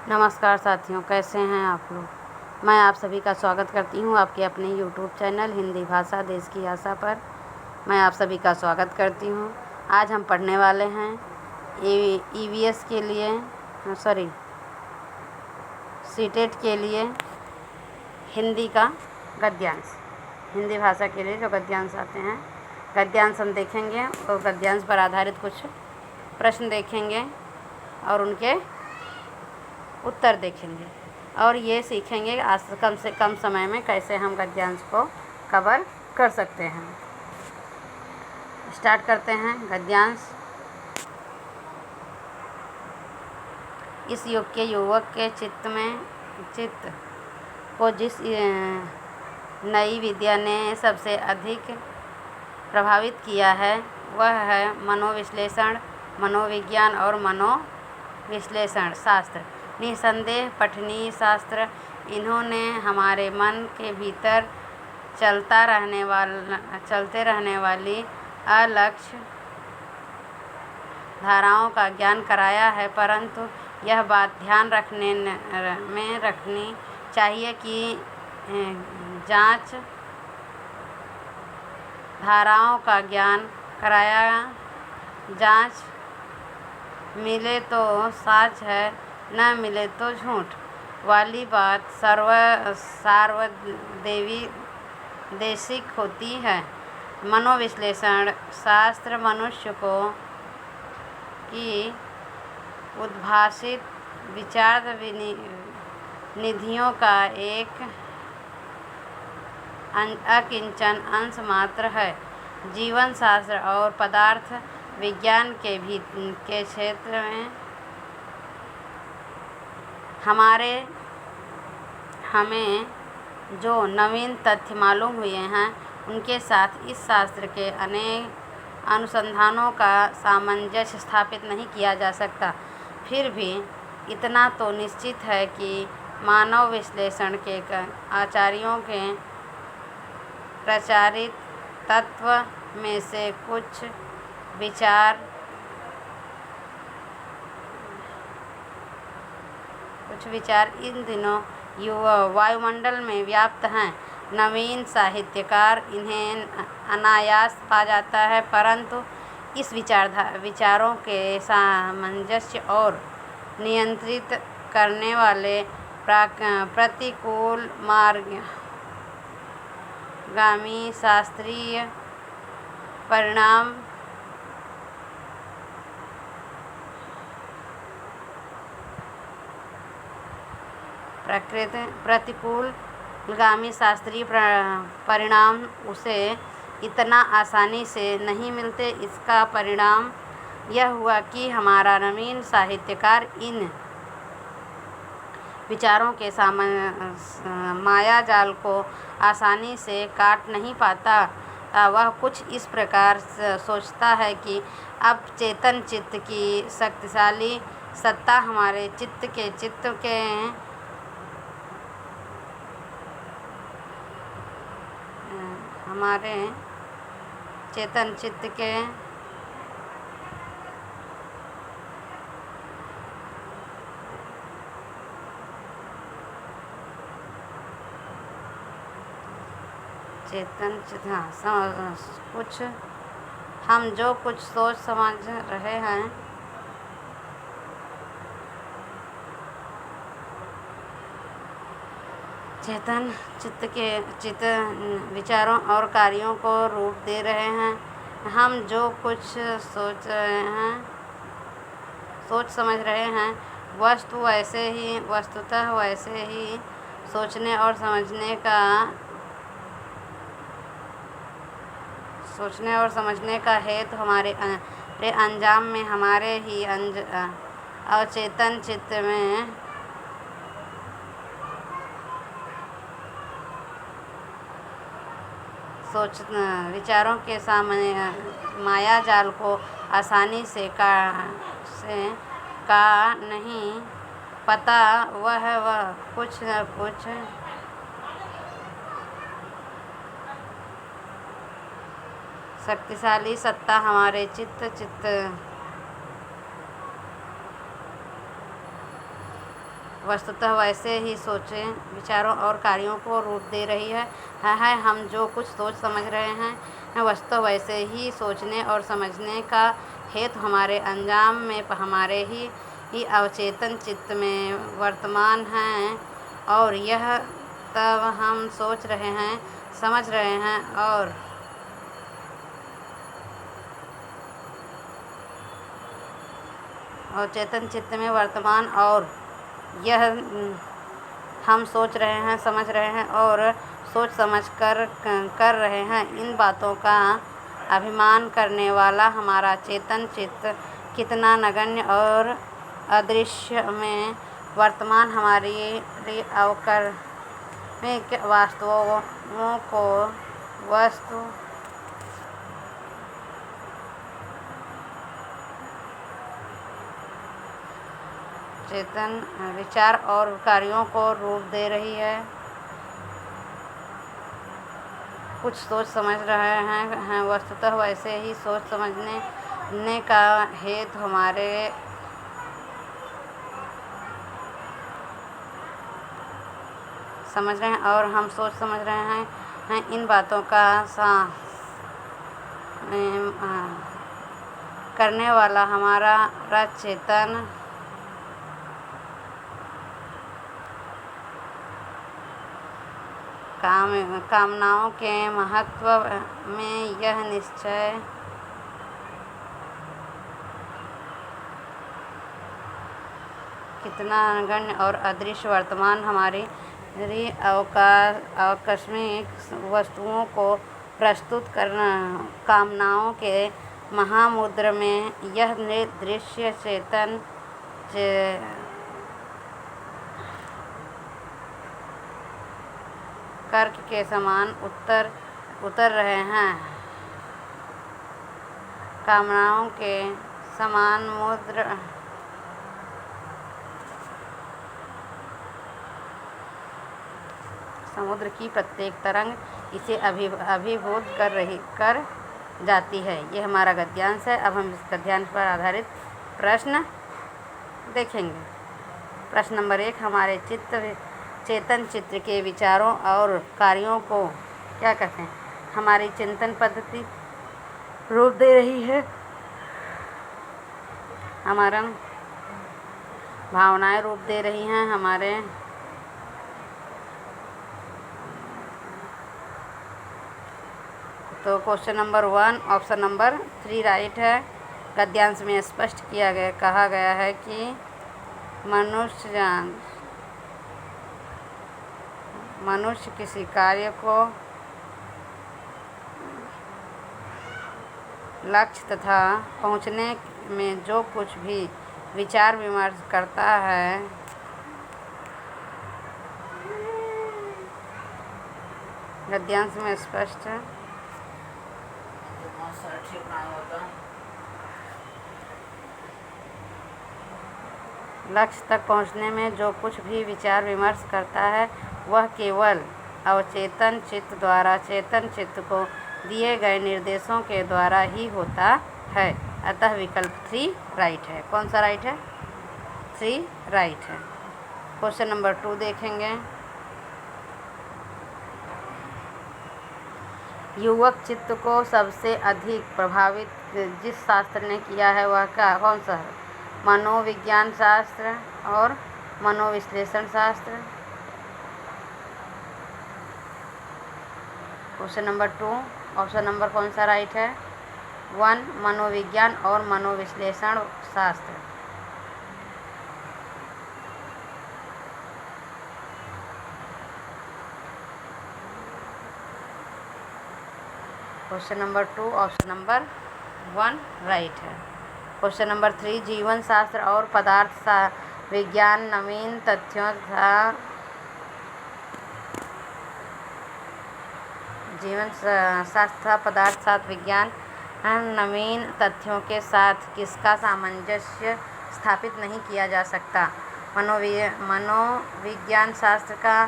नमस्कार साथियों, कैसे हैं आप लोग। मैं आप सभी का स्वागत करती हूं आपके अपने यूट्यूब चैनल हिंदी भाषा देश की आशा पर। मैं आप सभी का स्वागत करती हूं। आज हम पढ़ने वाले हैं ईवीएस के लिए सीटेट के लिए हिंदी का गद्यांश। हिंदी भाषा के लिए जो गद्यांश आते हैं, गद्यांश हम देखेंगे और गद्यांश पर आधारित कुछ प्रश्न देखेंगे और उनके उत्तर देखेंगे और ये सीखेंगे कम से कम समय में कैसे हम गद्यांश को कवर कर सकते हैं। स्टार्ट करते हैं गद्यांश। इस युग के युवक के चित्त को जिस नई विद्या ने सबसे अधिक प्रभावित किया है वह है मनोविश्लेषण, मनोविज्ञान और मनोविश्लेषण शास्त्र। निसंदेह पठनीय शास्त्र। इन्होंने हमारे मन के भीतर चलते रहने वाली अलक्ष्य धाराओं का ज्ञान कराया है, परंतु यह बात ध्यान में रखनी चाहिए कि जांच धाराओं का ज्ञान कराया, जांच मिले तो सच है, न मिले तो झूठ वाली बात सार्वदेशिक होती है। मनोविश्लेषण शास्त्र मनुष्य को की उद्भासित विचार निधियों का एक अकिंचन अंश मात्र है। जीवन शास्त्र और पदार्थ विज्ञान के क्षेत्र में हमें जो नवीन तथ्य मालूम हुए हैं उनके साथ इस शास्त्र के अनेक अनुसंधानों का सामंजस्य स्थापित नहीं किया जा सकता। फिर भी इतना तो निश्चित है कि मानव विश्लेषण के आचार्यों के प्रचारित तत्व में से कुछ विचार इन दिनों वायुमंडल में व्याप्त हैं। नवीन साहित्यकार इन्हें अनायास पा जाता है, परंतु इस विचारों के सामंजस्य और नियंत्रित करने वाले प्रतिकूल मार्गगामी शास्त्रीय परिणाम प्रतिकूलगामी शास्त्रीय परिणाम उसे इतना आसानी से नहीं मिलते। इसका परिणाम यह हुआ कि हमारा नवीन साहित्यकार इन विचारों के मायाजाल को आसानी से काट नहीं पाता। वह कुछ इस प्रकार सोचता है कि अब चेतन चित्त की शक्तिशाली सत्ता हमारे चेतन चित्त के हम जो कुछ सोच समझ रहे हैं चेतन चित्त विचारों और कार्यों को रूप दे रहे हैं। हम जो कुछ सोच समझ रहे हैं वस्तुतः वैसे ही सोचने और समझने का हेतु हमारे अंजाम में हमारे ही अवचेतन चित्त में विचारों के सामने मायाजाल को आसानी से का नहीं पता। वह कुछ न कुछ शक्तिशाली सत्ता हमारे चित्त वस्तुतः वैसे ही सोचें, विचारों और कार्यों को रूप दे रही है। हम जो कुछ सोच समझ रहे हैं वस्तुतः वैसे ही सोचने और समझने का हेतु हमारे अंजाम में हमारे ही अवचेतन चित्त में वर्तमान हैं, और यह तब हम सोच रहे हैं, समझ रहे हैं और अवचेतन चित्त में वर्तमान, और यह हम सोच रहे हैं, समझ रहे हैं और सोच समझ कर रहे हैं। इन बातों का अभिमान करने वाला हमारा चेतन चित्त कितना नगण्य और अदृश्य में वर्तमान हमारी अवकर्मिक वास्तवों को वस्तु चेतन विचार और कार्यों को रूप दे रही है। कुछ सोच समझ रहे हैं वस्तुतः वैसे ही सोच समझने का हेतु हमारे समझ रहे हैं, और हम सोच समझ रहे हैं। इन बातों का करने वाला हमारा चेतन कामनाओं के महत्व में यह निश्चय कितना नगण्य और अदृश्य वर्तमान हमारी आकस्मिक वस्तुओं को प्रस्तुत करना, कामनाओं के महामुद्र में यह दृश्य चेतन कर्क के समान उतर रहे हैं। कामनाओं के समान समुद्र की प्रत्येक तरंग इसे अभिभूत कर जाती है। ये हमारा गद्यांश है। अब हम इस गद्यांश पर आधारित प्रश्न देखेंगे। प्रश्न नंबर 1, हमारे चेतन चित्र के विचारों और कार्यों को क्या कहते हैं? हमारी चिंतन पद्धति रूप दे रही है। हमारा भावनाएं रूप दे रही हैं। हमारे तो question number 1 option number 3 right है। गद्यांश में स्पष्ट कहा गया है कि मनुष्य किसी कार्य को लक्ष्य तथा पहुँचने में जो कुछ भी विचार विमर्श करता है गद्यांश में स्पष्ट है। लक्ष्य तक पहुँचने में जो कुछ भी विचार विमर्श करता है वह केवल अवचेतन चित्त द्वारा चेतन चित्त को दिए गए निर्देशों के द्वारा ही होता है। अतः विकल्प 3 राइट है। कौन सा राइट है? 3 राइट है। क्वेश्चन नंबर 2 देखेंगे। युवक चित्त को सबसे अधिक प्रभावित जिस शास्त्र ने किया है वह कौन सा है? मनोविज्ञान शास्त्र और मनोविश्लेषण शास्त्र। क्वेश्चन नंबर 2 ऑप्शन नंबर कौन सा राइट है? 1 मनोविज्ञान और मनोविश्लेषण शास्त्र। Question number 2 option number 1 right है। क्वेश्चन नंबर 3 जीवन शास्त्र और पदार्थ विज्ञान नवीन तथ्यों तथा जीवन शास्त्र पदार्थ शास्त्र विज्ञान नवीन तथ्यों के साथ किसका सामंजस्य स्थापित नहीं किया जा सकता? मनोविज्ञान शास्त्र का,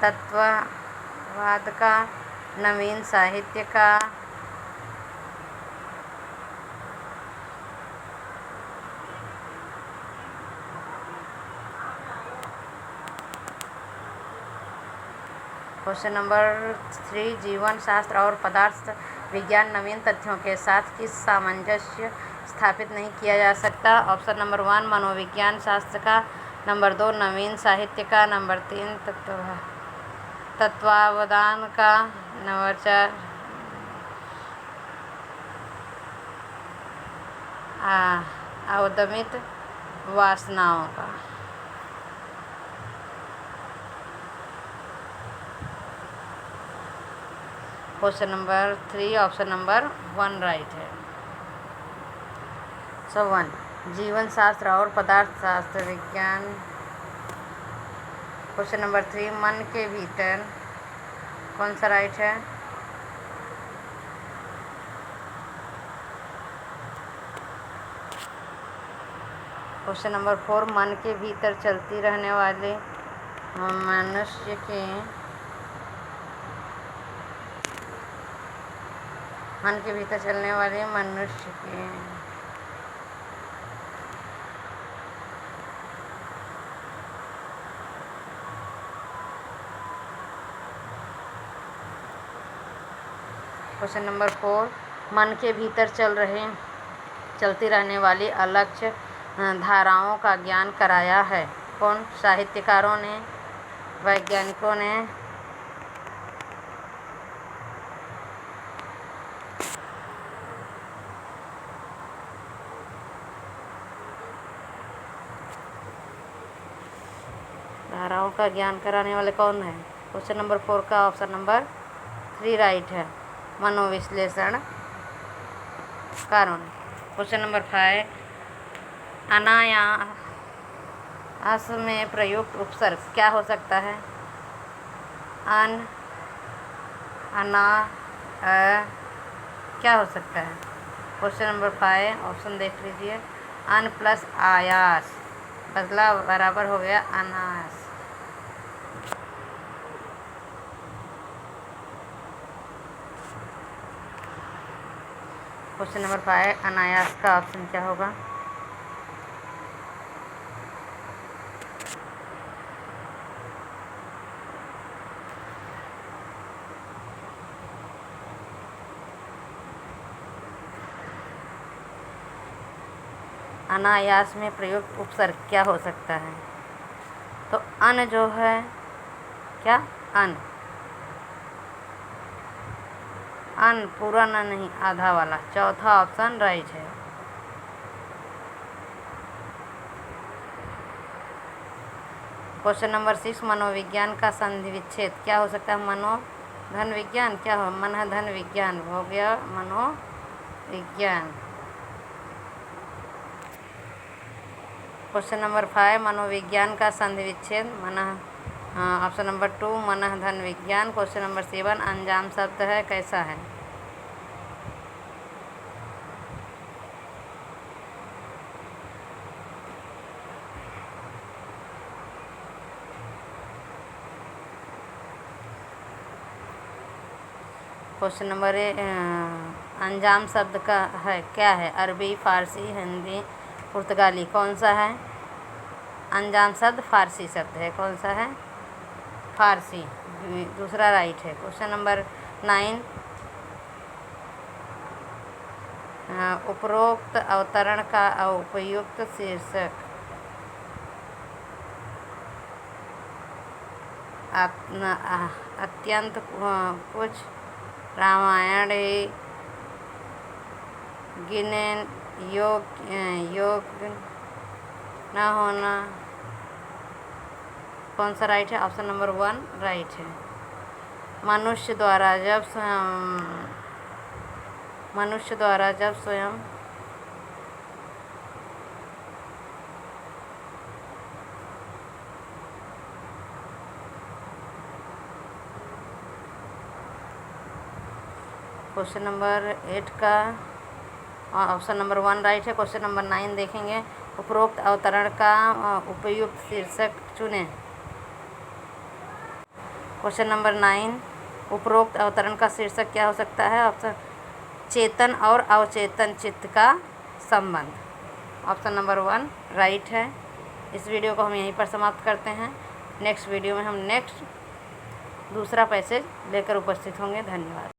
तत्ववाद का, नवीन साहित्य का, क्वेश्चन नंबर 3, जीवन शास्त्र और पदार्थ विज्ञान नवीन तथ्यों के साथ किस सामंजस्य स्थापित नहीं किया जा सकता? ऑप्शन नंबर 1 मनोविज्ञान शास्त्र का, नंबर 2 नवीन साहित्य का, नंबर 3 तत्वावधान का, नंबर 4 अवदमित वासनाओं का। Question number 3 option number 1 right है। 1 जीवन शास्त्र और पदार्थ शास्त्र विज्ञान। क्वेश्चन नंबर 3 मन के भीतर, कौन सा राइट है? क्वेश्चन नंबर 4 मन के भीतर चलती रहने वाले मनुष्य के मन के भीतर चलने वाले मनुष्य के क्वेश्चन नंबर 4 मन के भीतर चलती रहने वाली अलक्ष्य धाराओं का ज्ञान कराया है। कौन? साहित्यकारों ने, वैज्ञानिकों ने, धाराओं का ज्ञान कराने वाले कौन है? क्वेश्चन नंबर 4 का ऑप्शन नंबर 3 राइट है, मनोविश्लेषण कारों ने। क्वेश्चन नंबर 5 अनायास में प्रयुक्त उपसर्ग क्या हो सकता है? अन, अना, क्या हो सकता है? क्वेश्चन नंबर 5 ऑप्शन देख लीजिए। अन प्लस आयास, बदला बराबर हो गया अनायास। क्वेश्चन नंबर 5 अनायास का ऑप्शन क्या होगा? अनायास में प्रयुक्त उपसर्ग क्या हो सकता है? तो अन जो है, क्या? अन, अन पूरा न नहीं, आधा वाला, चौथा ऑप्शन राइट है। क्वेश्चन नंबर 6 मनोविज्ञान का संधि विच्छेद क्या हो सकता है? मनोधन विज्ञान, क्या हो? मन धन विज्ञान हो गया मनोविज्ञान। क्वेश्चन नंबर 5 मनोविज्ञान का संधि विच्छेद ऑप्शन नंबर 2 मन धन विज्ञान। क्वेश्चन नंबर 7 अंजाम शब्द है, कैसा है? क्वेश्चन नंबर अंजाम शब्द का है, क्या है? अरबी, फारसी, हिंदी, पुर्तगाली, कौन सा है? अंजाम शब्द फारसी शब्द है। कौन सा है? फारसी, दूसरा राइट है। क्वेश्चन नंबर 9 उपरोक्त अवतरण का उपयुक्त शीर्षक अत्यंत कुछ रामायण गिने योग्य न होना, कौन सा राइट है? ऑप्शन नंबर 1 राइट है। मनुष्य द्वारा जब स्वयं क्वेश्चन नंबर 8 का ऑप्शन नंबर 1 राइट है। क्वेश्चन नंबर 9 देखेंगे, उपरोक्त अवतरण का उपयुक्त शीर्षक चुनें। क्वेश्चन नंबर 9 उपरोक्त अवतरण का शीर्षक क्या हो सकता है? ऑप्शन चेतन और अवचेतन चित्त का संबंध, ऑप्शन नंबर 1 राइट है। इस वीडियो को हम यहीं पर समाप्त करते हैं। नेक्स्ट वीडियो में हम नेक्स्ट दूसरा पैसेज लेकर उपस्थित होंगे। धन्यवाद।